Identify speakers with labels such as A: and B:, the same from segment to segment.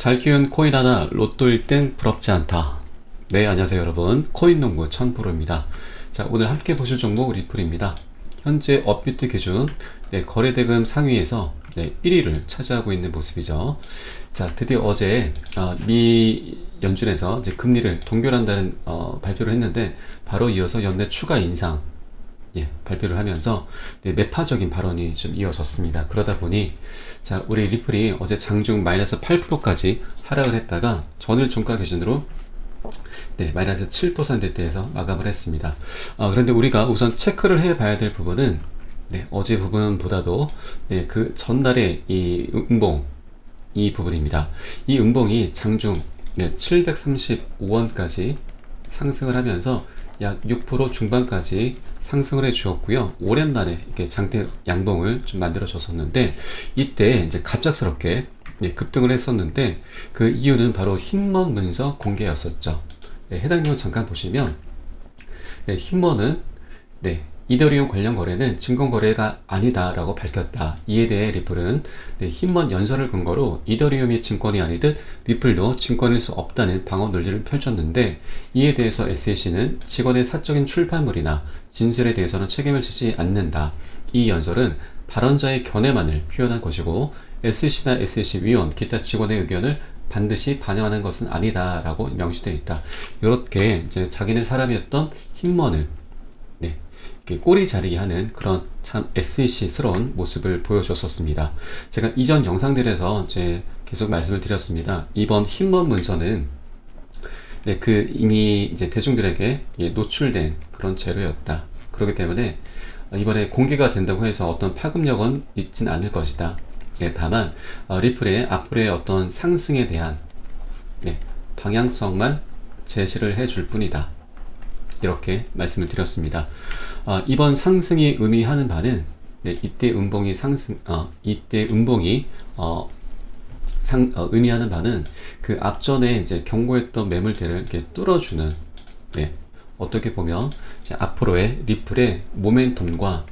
A: 잘 키운 코인 하나 로또 1등 부럽지 않다. 네, 안녕하세요 여러분. 코인농부 천프로입니다. 자, 오늘 함께 보실 종목 리플입니다. 현재 업비트 기준 거래대금 상위에서 1위를 차지하고 있는 모습이죠. 자, 드디어 어제 미 연준에서 이제 금리를 동결한다는 발표를 했는데, 바로 이어서 연내 추가 인상 발표를 하면서 매파적인 발언이 좀 이어졌습니다. 그러다 보니 자, 우리 리플이 어제 장중 마이너스 8%까지 하락을 했다가 전일 종가 기준으로 마이너스 7%대에서 마감을 했습니다. 그런데 우리가 우선 체크를 해 봐야 될 부분은 어제 부분보다도 그 전날의 이 음봉, 이 부분입니다. 이 음봉이 장중 735원까지 상승을 하면서 약 6% 중반까지 상승을 해 주었고요. 오랜만에 이렇게 장대 양봉을 좀 만들어 줬었는데, 이때 이제 갑작스럽게 급등을 했었는데, 그 이유는 바로 흰먼 문서 공개였었죠. 해당 내용 잠깐 보시면, 흰먼은 이더리움 관련 거래는 증권거래가 아니다라고 밝혔다. 이에 대해 리플은 흰먼 연설을 근거로 이더리움이 증권이 아니듯 리플도 증권일 수 없다는 방어 논리를 펼쳤는데, 이에 대해서 SEC는 직원의 사적인 출판물이나 진술에 대해서는 책임을 지지 않는다. 이 연설은 발언자의 견해만을 표현한 것이고, SEC나 SEC 위원, 기타 직원의 의견을 반드시 반영하는 것은 아니다라고 명시되어 있다. 이렇게 이제 자기는 사람이었던 흰먼을 꼬리 자르기 하는 그런 참 SEC스러운 모습을 보여줬었습니다. 제가 이전 영상들에서 이제 계속 말씀을 드렸습니다. 이번 흰먼 문서는 그 이미 이제 대중들에게 노출된 그런 재료였다. 그렇기 때문에 이번에 공개가 된다고 해서 어떤 파급력은 있진 않을 것이다. 다만 리플의 앞으로의 어떤 상승에 대한 방향성만 제시를 해줄 뿐이다. 이렇게 말씀을 드렸습니다. 이번 상승이 의미하는 바는 이때 음봉이 의미하는 바는 그 앞전에 이제 경고했던 매물대를 이렇게 뚫어주는 어떻게 보면 이제 앞으로의 리플의 모멘텀과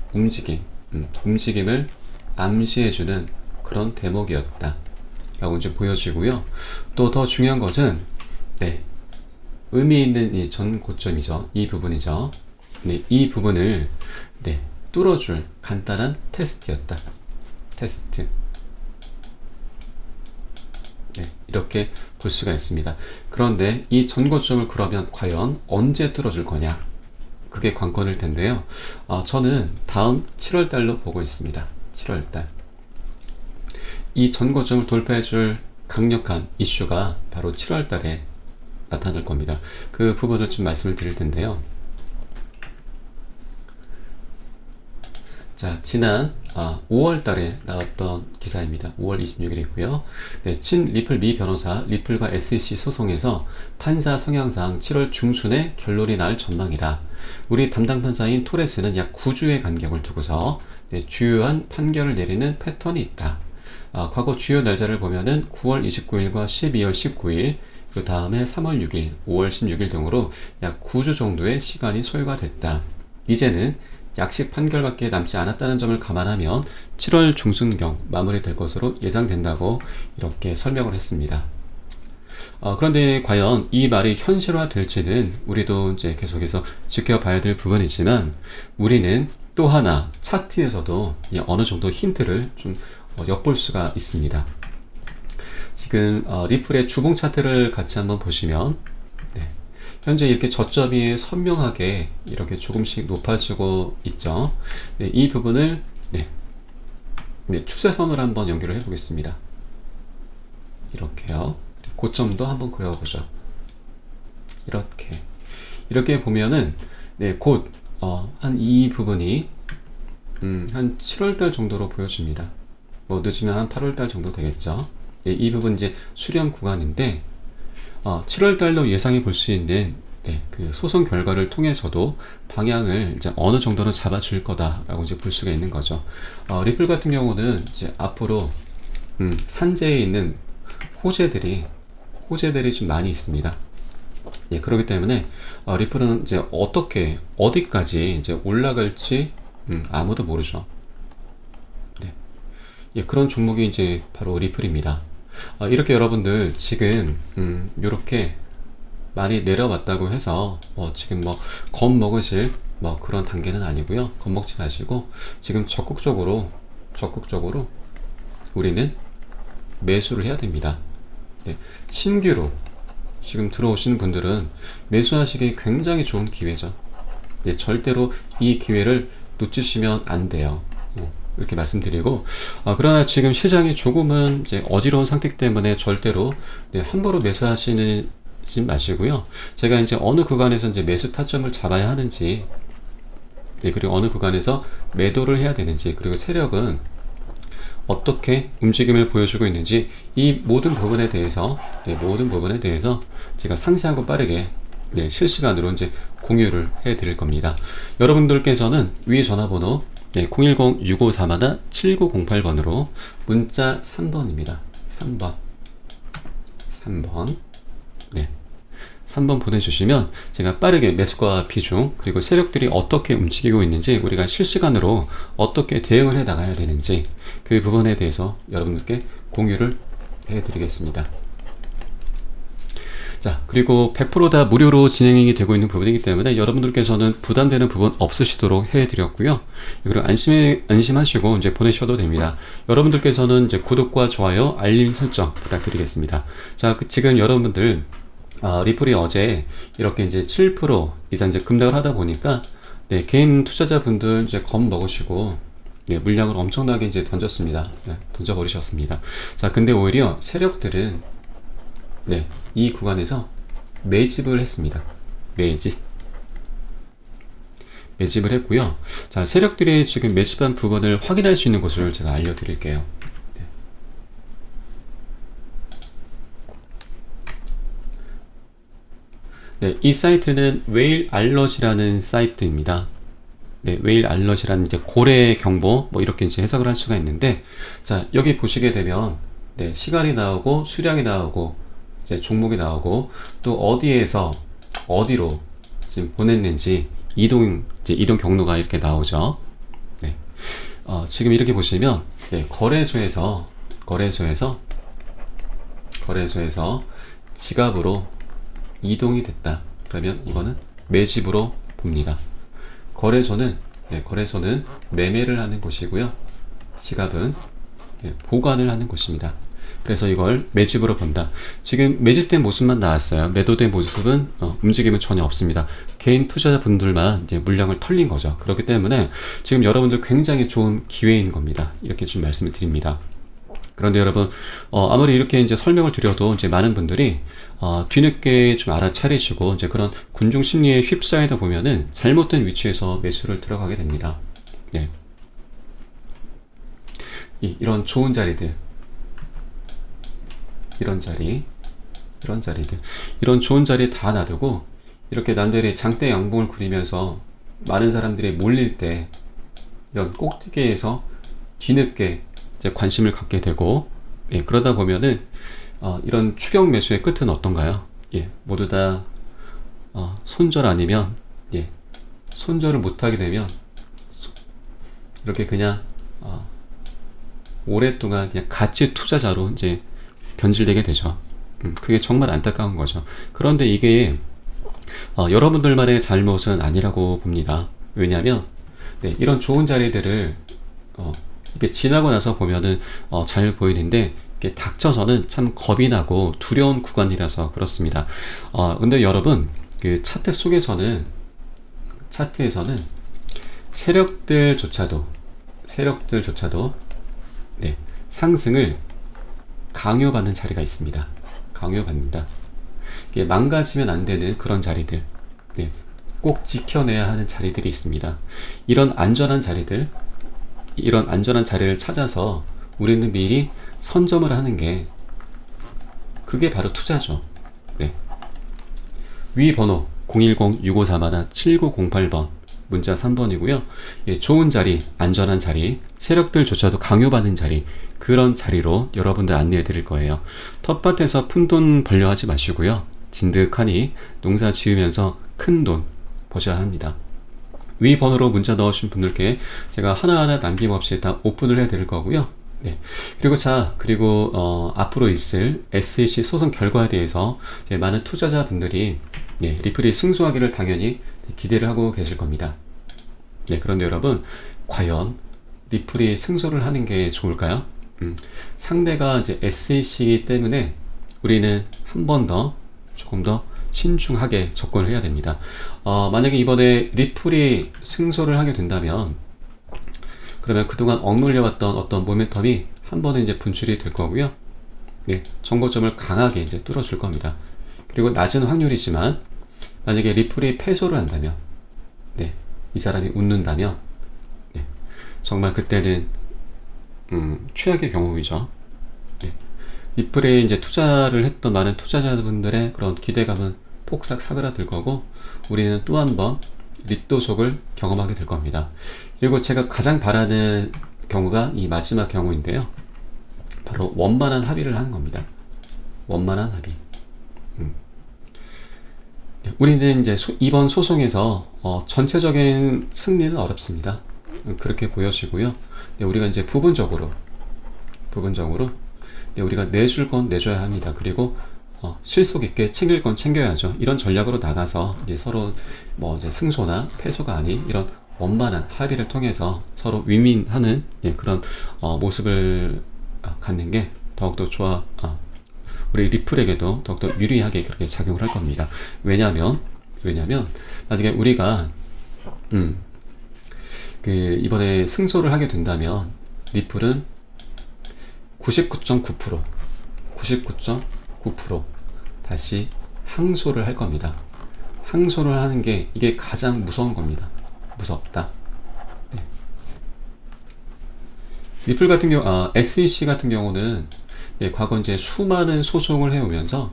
A: 움직임을 암시해주는 그런 대목이었다 라고 이제 보여지고요. 또 더 중요한 것은 의미 있는 이 전 고점이죠. 이 부분이죠. 이 부분을 뚫어줄 간단한 테스트였다. 테스트. 이렇게 볼 수가 있습니다. 그런데 이 전 고점을 그러면 과연 언제 뚫어줄 거냐? 그게 관건일 텐데요. 저는 다음 7월달로 보고 있습니다. 7월달. 이 전 고점을 돌파해줄 강력한 이슈가 바로 7월달에 나타날 겁니다. 그 부분을 좀 말씀을 드릴 텐데요. 자, 지난 5월 달에 나왔던 기사입니다. 5월 26일이고요. 친 리플 미 변호사 리플과 SEC 소송에서 판사 성향상 7월 중순에 결론이 날 전망이다. 우리 담당 판사인 토레스는 약 9주의 간격을 두고서 주요한 판결을 내리는 패턴이 있다. 과거 주요 날짜를 보면은 9월 29일과 12월 19일, 그 다음에 3월 6일, 5월 16일 등으로 약 9주 정도의 시간이 소요가 됐다. 이제는 약식 판결밖에 남지 않았다는 점을 감안하면 7월 중순경 마무리될 것으로 예상된다고 이렇게 설명을 했습니다. 그런데 과연 이 말이 현실화될지는 우리도 이제 계속해서 지켜봐야 될 부분이지만, 우리는 또 하나 차트에서도 어느 정도 힌트를 좀 엿볼 수가 있습니다. 지금 리플의 주봉 차트를 같이 한번 보시면 현재 이렇게 저점이 선명하게 이렇게 조금씩 높아지고 있죠. 이 부분을 추세선으로 한번 연결을 해 보겠습니다. 이렇게요. 고점도 한번 그려보죠. 이렇게 보면은 곧 한 이 부분이 한 7월달 정도로 보여집니다. 뭐 늦으면 한 8월달 정도 되겠죠. 이 부분 이제 수렴 구간인데, 7월달로 예상해 볼 수 있는 그 소송 결과를 통해서도 방향을 이제 어느 정도는 잡아줄 거다라고 이제 볼 수가 있는 거죠. 리플 같은 경우는 이제 앞으로 산재에 있는 호재들이 좀 많이 있습니다. 그렇기 때문에 리플은 이제 어디까지 이제 올라갈지 아무도 모르죠. 그런 종목이 이제 바로 리플입니다. 이렇게 여러분들 지금 이렇게 많이 내려왔다고 해서 지금 뭐 겁먹으실 뭐 그런 단계는 아니고요. 겁먹지 마시고 지금 적극적으로 우리는 매수를 해야 됩니다. 네, 신규로 지금 들어오시는 분들은 매수하시기 굉장히 좋은 기회죠. 네, 절대로 이 기회를 놓치시면 안 돼요. 이렇게 말씀드리고, 그러나 지금 시장이 조금은 이제 어지러운 상태 때문에 절대로 함부로 매수하시지 마시고요. 제가 이제 어느 구간에서 이제 매수 타점을 잡아야 하는지, 그리고 어느 구간에서 매도를 해야 되는지, 그리고 세력은 어떻게 움직임을 보여주고 있는지 이 모든 부분에 대해서 제가 상세하고 빠르게 실시간으로 이제 공유를 해 드릴 겁니다. 여러분들께서는 위 전화번호 010-6541-7908번으로 문자 3번입니다. 3번. 네. 3번 보내주시면 제가 빠르게 매수가 비중 그리고 세력들이 어떻게 움직이고 있는지 우리가 실시간으로 어떻게 대응을 해 나가야 되는지 그 부분에 대해서 여러분들께 공유를 해드리겠습니다. 자, 그리고 100% 다 무료로 진행이 되고 있는 부분이기 때문에 여러분들께서는 부담되는 부분 없으시도록 해드렸고요. 그리고 안심하시고 이제 보내셔도 됩니다. 여러분들께서는 이제 구독과 좋아요, 알림 설정 부탁드리겠습니다. 자, 지금 여러분들 리플이 어제 이렇게 이제 7% 이상 이제 급락을 하다 보니까 개인 투자자분들 이제 겁 먹으시고 물량을 엄청나게 이제 던졌습니다. 던져버리셨습니다. 자, 근데 오히려 세력들은 이 구간에서 매집을 했습니다. 매집을 했고요. 자, 세력들이 지금 매집한 부분을 확인할 수 있는 곳을 제가 알려드릴게요. 이 사이트는 웨일 알럿이라는 사이트입니다. 웨일 알럿이라는 이제 고래 경보 뭐 이렇게 이제 해석을 할 수가 있는데, 자, 여기 보시게 되면 시간이 나오고 수량이 나오고 이제 종목이 나오고 또 어디에서 어디로 지금 보냈는지 이동 경로가 이렇게 나오죠. 지금 이렇게 보시면 거래소에서 지갑으로 이동이 됐다. 그러면 이거는 매집으로 봅니다. 거래소는 매매를 하는 곳이고요. 지갑은 보관을 하는 곳입니다. 그래서 이걸 매집으로 본다. 지금 매집된 모습만 나왔어요. 매도된 모습은 움직임은 전혀 없습니다. 개인 투자자분들만 이제 물량을 털린 거죠. 그렇기 때문에 지금 여러분들 굉장히 좋은 기회인 겁니다. 이렇게 좀 말씀을 드립니다. 그런데 여러분, 아무리 이렇게 이제 설명을 드려도 이제 많은 분들이 뒤늦게 좀 알아차리시고 이제 그런 군중 심리에 휩싸이다 보면은 잘못된 위치에서 매수를 들어가게 됩니다. 이런 좋은 자리들, 이런 좋은 자리 다 놔두고 이렇게 남들이 장대 양봉을 그리면서 많은 사람들이 몰릴 때 이런 꼭대기에서 뒤늦게 이제 관심을 갖게 되고, 그러다 보면은 이런 추격 매수의 끝은 어떤가요? 모두 다 손절 아니면 손절을 못하게 되면 이렇게 그냥 오랫동안 그냥 가치 투자자로 이제 변질되게 되죠. 그게 정말 안타까운 거죠. 그런데 이게 여러분들만의 잘못은 아니라고 봅니다. 왜냐하면 이런 좋은 자리들을 이렇게 지나고 나서 보면은 잘 보이는데 이게 닥쳐서는 참 겁이 나고 두려운 구간이라서 그렇습니다. 근데 여러분 그 차트에서는 세력들조차도 상승을 강요받는 자리가 있습니다. 강요받는다. 이게 망가지면 안 되는 그런 자리들, 꼭 지켜내야 하는 자리들이 있습니다. 이런 안전한 자리를 찾아서 우리는 미리 선점을 하는 게 그게 바로 투자죠. 위 번호 010-6541-7908번 문자 3번이고요. 좋은 자리, 안전한 자리, 세력들조차도 강요받는 자리, 그런 자리로 여러분들 안내해 드릴 거예요. 텃밭에서 푼돈 벌려 하지 마시고요. 진득하니 농사 지으면서 큰 돈 버셔야 합니다. 위 번호로 문자 넣으신 분들께 제가 하나하나 남김없이 다 오픈을 해 드릴 거고요. 네. 그리고 앞으로 있을 SEC 소송 결과에 대해서 이제 많은 투자자분들이 네, 리플이 승소하기를 당연히 기대를 하고 계실 겁니다. 네, 그런데 여러분, 과연 리플이 승소를 하는 게 좋을까요? 상대가 이제 SEC이기 때문에 우리는 한 번 더, 조금 더 신중하게 접근을 해야 됩니다. 만약에 이번에 리플이 승소를 하게 된다면, 그러면 그동안 억눌려왔던 어떤 모멘텀이 한 번에 이제 분출이 될 거고요. 네, 정고점을 강하게 이제 뚫어줄 겁니다. 그리고 낮은 확률이지만, 만약에 리플이 패소를 한다면, 네, 이 사람이 웃는다면, 네, 정말 그때는 최악의 경우이죠. 네, 리플에 이제 투자를 했던 많은 투자자분들의 그런 기대감은 폭삭 사그라들 거고, 우리는 또 한 번 리또속을 경험하게 될 겁니다. 그리고 제가 가장 바라는 경우가 이 마지막 경우인데요. 바로 원만한 합의를 하는 겁니다. 원만한 합의. 우리는 이제 이번 소송에서 전체적인 승리는 어렵습니다. 그렇게 보여지고요. 우리가 이제 부분적으로 우리가 내줄 건 내줘야 합니다. 그리고 실속 있게 챙길 건 챙겨야죠. 이런 전략으로 나가서 이제 서로 뭐 이제 승소나 패소가 아닌 이런 원만한 합의를 통해서 서로 윈윈하는 그런 모습을 갖는 게 더욱더 우리 리플에게도 더욱더 유리하게 그렇게 작용을 할 겁니다. 왜냐면 만약에 우리가 이번에 승소를 하게 된다면 리플은 99.9% 다시 항소를 할 겁니다. 항소를 하는 게 이게 가장 무서운 겁니다. 무섭다. 네. 리플 같은 경우, SEC 같은 경우는 과거 이제 수많은 소송을 해오면서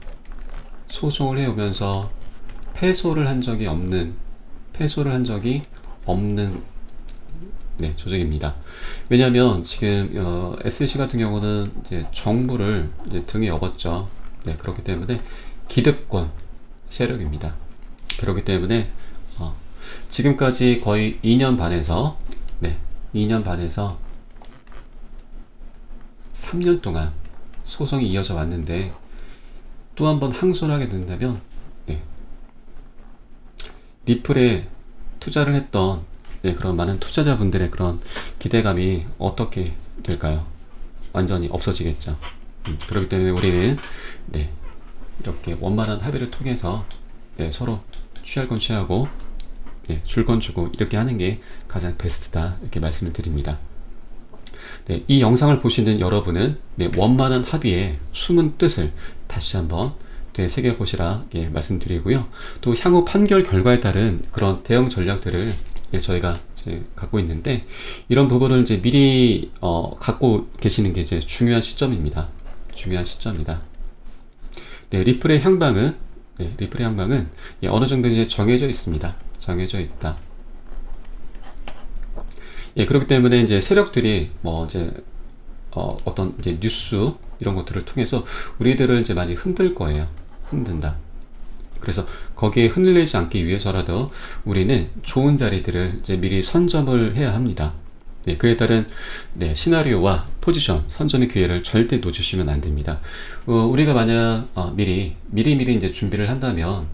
A: 패소를 한 적이 없는 네, 조직입니다. 왜냐하면 지금 SEC 같은 경우는 이제 정부를 이제 등에 업었죠. 네, 그렇기 때문에 기득권 세력입니다. 그렇기 때문에 지금까지 거의 2년 반에서 3년 동안 소송이 이어져 왔는데 또 한 번 항소를 하게 된다면 리플에 투자를 했던 그런 많은 투자자분들의 그런 기대감이 어떻게 될까요? 완전히 없어지겠죠. 그렇기 때문에 우리는 이렇게 원만한 합의를 통해서 서로 취할 건 취하고 줄 건 주고 이렇게 하는 게 가장 베스트다 이렇게 말씀을 드립니다. 이 영상을 보시는 여러분은 원만한 합의의 숨은 뜻을 다시 한번 되새겨보시라 말씀드리고요. 또 향후 판결 결과에 따른 그런 대응 전략들을 저희가 이제 갖고 있는데 이런 부분을 이제 미리 갖고 계시는 게 이제 중요한 시점입니다. 리플의 향방은 어느 정도 이제 정해져 있습니다. 정해져 있다. 그렇기 때문에 이제 세력들이 어떤 이제 뉴스 이런 것들을 통해서 우리들을 이제 많이 흔들 거예요. 흔든다. 그래서 거기에 흔들리지 않기 위해서라도 우리는 좋은 자리들을 이제 미리 선점을 해야 합니다. 그에 따른 시나리오와 포지션 선점의 기회를 절대 놓치시면 안 됩니다. 우리가 만약 미리 이제 준비를 한다면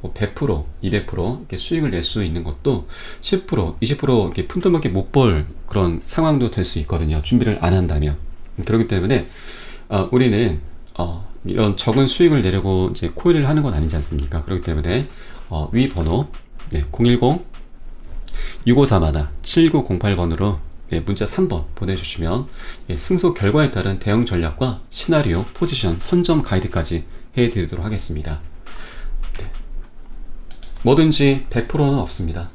A: 100%, 200% 이렇게 수익을 낼 수 있는 것도 10%, 20% 이렇게 푼돈밖에 못 벌 그런 상황도 될 수 있거든요. 준비를 안 한다면. 그렇기 때문에 우리는 이런 적은 수익을 내려고 이제 코일을 하는 건 아니지 않습니까? 그렇기 때문에 위 번호 010-6531-7908번으로 문자 3번 보내주시면 승소 결과에 따른 대응 전략과 시나리오, 포지션, 선점 가이드까지 해드리도록 하겠습니다. 뭐든지 100%는 없습니다.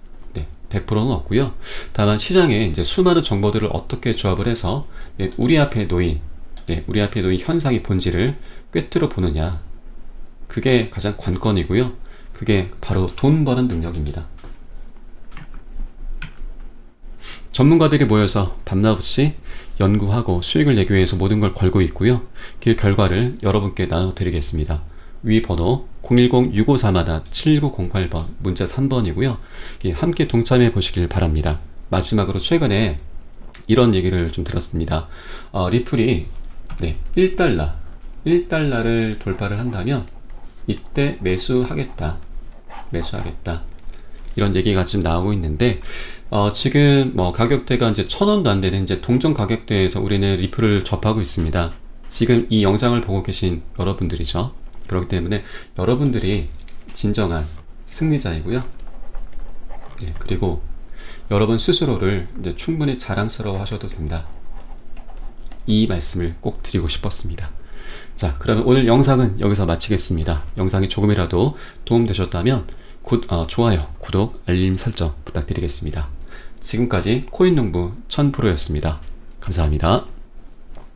A: 100%는 없고요. 다만 시장에 이제 수많은 정보들을 어떻게 조합을 해서 우리 앞에 놓인 현상의 본질을 꿰뚫어 보느냐, 그게 가장 관건이고요. 그게 바로 돈 버는 능력입니다. 전문가들이 모여서 밤낮없이 연구하고 수익을 내기 위해서 모든 걸 걸고 있고요. 그 결과를 여러분께 나눠드리겠습니다. 위 번호 010-6531-7908번 문자 3번이고요. 함께 동참해 보시길 바랍니다. 마지막으로 최근에 이런 얘기를 좀 들었습니다. 리플이 네, 1달러를 돌파를 한다면 이때 매수하겠다. 이런 얘기가 지금 나오고 있는데, 지금 뭐 가격대가 이제 1,000원도 안 되는 이제 동전 가격대에서 우리는 리플을 접하고 있습니다. 지금 이 영상을 보고 계신 여러분들이죠. 그렇기 때문에 여러분들이 진정한 승리자이고요. 네, 그리고 여러분 스스로를 이제 충분히 자랑스러워 하셔도 된다. 이 말씀을 꼭 드리고 싶었습니다. 자, 그러면 오늘 영상은 여기서 마치겠습니다. 영상이 조금이라도 도움되셨다면 좋아요, 구독, 알림 설정 부탁드리겠습니다. 지금까지 코인농부 1000프로였습니다. 감사합니다.